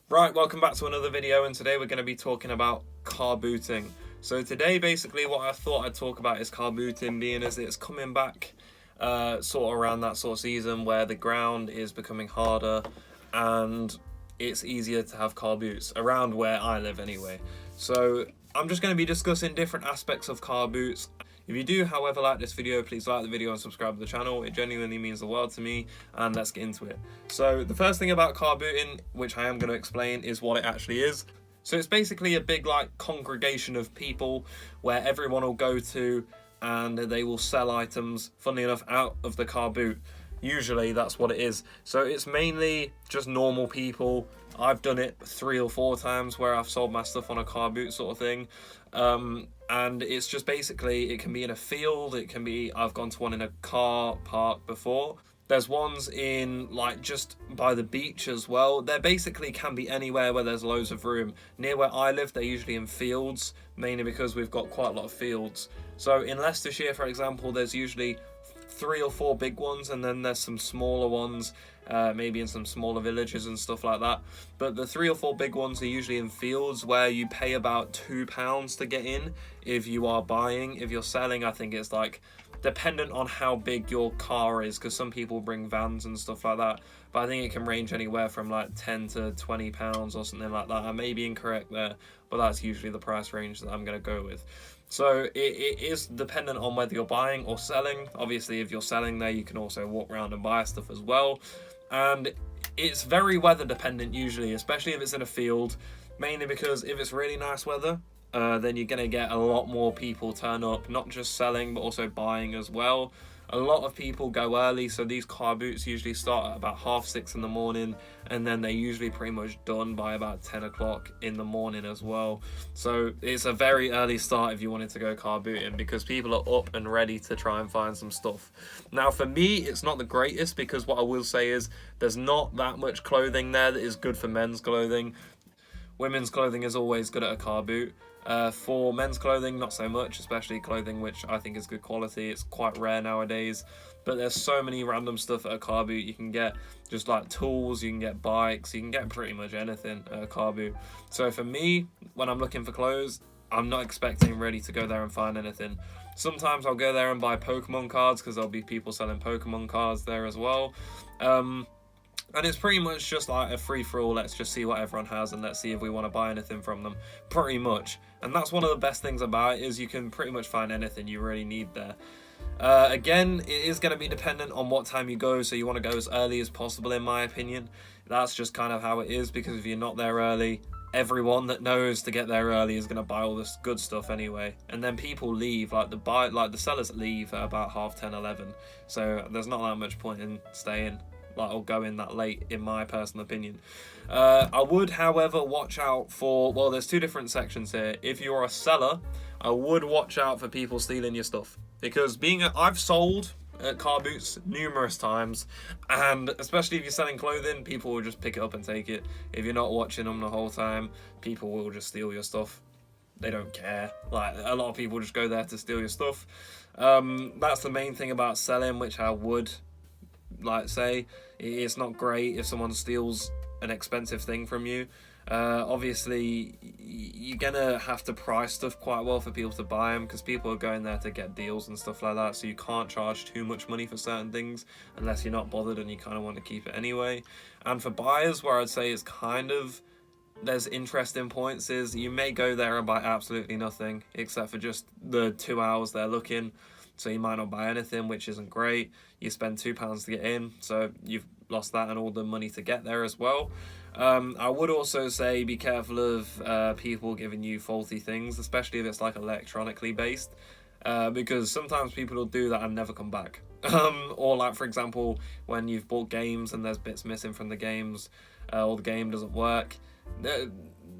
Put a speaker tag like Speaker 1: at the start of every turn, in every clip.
Speaker 1: Right, welcome back to another video, and today we're going to be talking about car booting. So today basically what I thought I'd talk about is car booting, being as it's coming back sort of around that sort of season where the ground is becoming harder and it's easier to have car boots around where I live anyway. So I'm just going to be discussing different aspects of car boots. If you do, however, like this video, please like the video and subscribe to the channel. It genuinely means the world to me, and let's get into it. So the first thing about car booting, which I am going to explain, is what it actually is. So it's basically a big congregation of people where everyone will go to and they will sell items, funnily enough, out of the car boot. Usually that's what it is. So it's mainly just normal people. I've done it 3 or 4 times where I've sold my stuff on a car boot sort of thing. And it's just basically, it can be in a field, it can be, I've gone to one in a car park before. There's ones in just by the beach as well. There basically can be anywhere where there's loads of room. Near where I live, they're usually in fields, mainly because we've got quite a lot of fields. So in Leicestershire, for example, there's usually 3 or 4 big ones, and then there's some smaller ones, maybe in some smaller villages and stuff like that. But the 3 or 4 big ones are usually in fields where you pay about £2 to get in if you are buying. If you're selling, I think it's dependent on how big your car is, because some people bring vans and stuff like that, but I think it can range anywhere from £10 to £20 or something like that. I may be incorrect there, but that's usually the price range that I'm going to go with. So it is dependent on whether you're buying or selling. Obviously, if you're selling there, you can also walk around and buy stuff as well. And it's very weather dependent usually, especially if it's in a field, mainly because if it's really nice weather, then you're going to get a lot more people turn up, not just selling, but also buying as well. A lot of people go early, so these car boots usually start at about 6:30 in the morning, and then they're usually pretty much done by about 10 o'clock in the morning as well. So it's a very early start if you wanted to go car booting, because people are up and ready to try and find some stuff. Now for me, it's not the greatest, because what I will say is there's not that much clothing there that is good for men's clothing. Women's clothing is always good at a car boot. For men's clothing, not so much, especially clothing which I think is good quality. It's quite rare nowadays, but there's so many random stuff at a car boot. You can get just tools, you can get bikes, you can get pretty much anything at a car boot. So for me, when I'm looking for clothes, I'm not expecting really to go there and find anything. Sometimes I'll go there and buy Pokemon cards, because there'll be people selling Pokemon cards there as well. And it's pretty much just a free-for-all. Let's just see what everyone has and let's see if we want to buy anything from them, pretty much. And that's one of the best things about it, is you can pretty much find anything you really need there. Again, it is going to be dependent on what time you go, so you want to go as early as possible, in my opinion. That's just kind of how it is, because if you're not there early, everyone that knows to get there early is going to buy all this good stuff anyway, and then people leave, the sellers leave at about 10:30, 11, so there's not that much point in staying or going that late, in my personal opinion. I would, however, watch out for, well, there's 2 different sections here. If you're a seller, I would watch out for people stealing your stuff, because I've sold at car boots numerous times, and especially if you're selling clothing, people will just pick it up and take it. If you're not watching them the whole time, people will just steal your stuff. They don't care. A lot of people just go there to steal your stuff. That's the main thing about selling, which I would say. It's not great if someone steals an expensive thing from you. Obviously you're gonna have to price stuff quite well for people to buy them, because people are going there to get deals and stuff like that, so you can't charge too much money for certain things unless you're not bothered and you kind of want to keep it anyway. And for buyers, where I'd say is there's interesting points, is you may go there and buy absolutely nothing except for just the 2 hours they're looking, so you might not buy anything, which isn't great. You spend £2 to get in, so you've lost that and all the money to get there as well. I would also say be careful of people giving you faulty things, especially if it's electronically based, because sometimes people will do that and never come back. Or for example, when you've bought games and there's bits missing from the games, or the game doesn't work,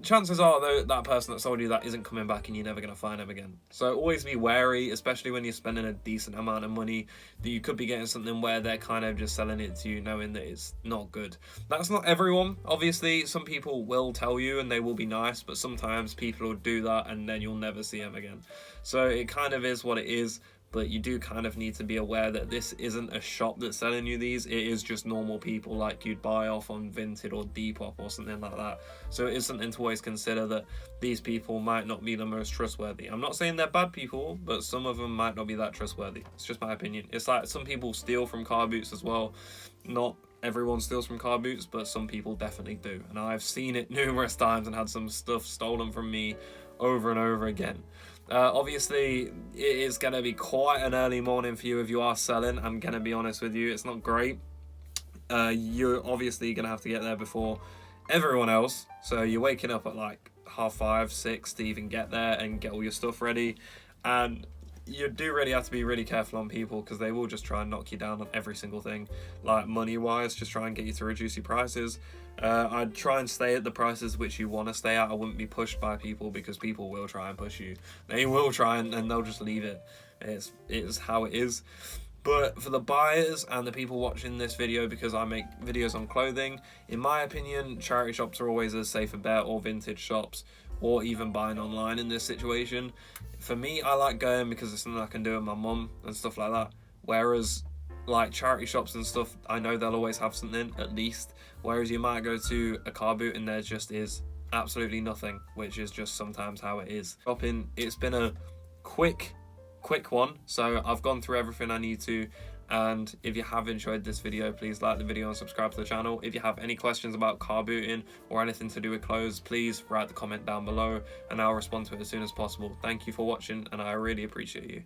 Speaker 1: chances are though that person that sold you that isn't coming back, and you're never going to find them again. So always be wary, especially when you're spending a decent amount of money, that you could be getting something where they're kind of just selling it to you knowing that it's not good. That's not everyone, obviously. Some people will tell you and they will be nice, but sometimes people will do that and then you'll never see them again. So it kind of is what it is. but you do kind of need to be aware that this isn't a shop that's selling you these. It is just normal people like you'd buy off on Vinted or Depop or something like that. So it is something to always consider, that these people might not be the most trustworthy. I'm not saying they're bad people, but some of them might not be that trustworthy. It's just my opinion. It's like some people steal from car boots as well. Not everyone steals from car boots, but some people definitely do. And I've seen it numerous times and had some stuff stolen from me over and over again. Obviously, it is going to be quite an early morning for you if you are selling. I'm going to be honest with you, it's not great. You're obviously going to have to get there before everyone else. So you're waking up at like 5:30, 6 to even get there and get all your stuff ready. And you do really have to be really careful on people, because they will just try and knock you down on every single thing. Like money wise, just try and get you to reduce your prices. I'd try and stay at the prices which you want to stay at. I wouldn't be pushed by people, because people will try and push you. They will try and they'll just leave it. It's how it is. But for the buyers and the people watching this video, because I make videos on clothing, in my opinion, charity shops are always a safer bet, or vintage shops, or even buying online in this situation. For me, I like going because it's something I can do with my mum and stuff like that. Whereas like charity shops and stuff, I know they'll always have something at least. Whereas you might go to a car boot and there just is absolutely nothing, which is just sometimes how it is. Shopping, it's been a quick one, so I've gone through everything I need to. And if you have enjoyed this video, please like the video and subscribe to the channel. If you have any questions about car booting or anything to do with clothes, please write the comment down below and I'll respond to it as soon as possible. Thank you for watching, and I really appreciate you.